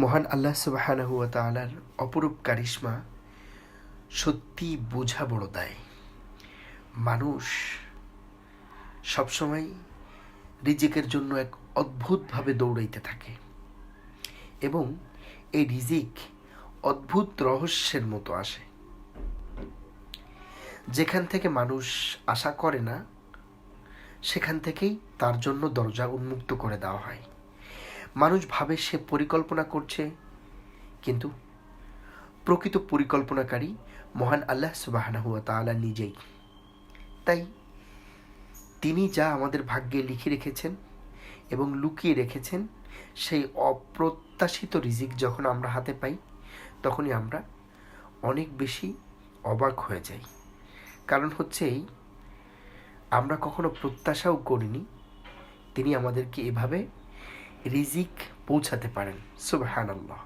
মহান আল্লাহ সুবহানাহু ওয়া তাআলার অপরূপ কারিশমা সত্যি বোঝা বড় দায়। মানুষ সবসময় রিজিকের জন্য এক অদ্ভুতভাবে দৌড়াইতে থাকে এবং এই রিজিক অদ্ভুত রহস্যের মতো আসে, যেখান থেকে মানুষ আশা করে না সেখান থেকেই তার জন্য দরজা উন্মুক্ত করে দেওয়া হয়। মানুষ ভাবে সে পরিকল্পনা করছে, কিন্তু প্রকৃত পরিকল্পনাকারী মহান আল্লাহ সুবহানাহু ওয়া তাআলা নিজেই। তাই তিনি যা আমাদের ভাগ্যে লিখে রেখেছেন এবং লুকিয়ে রেখেছেন, সেই অপ্রত্যাশিত রিজিক যখন আমরা হাতে পাই তখনই আমরা অনেক বেশি অবাক হয়ে যাই। কারণ হচ্ছে এই, আমরা কখনো প্রত্যাশাও করিনি তিনি আমাদেরকে এভাবে রিজিক পৌঁছাতে পারেন। সুবহানাল্লাহ।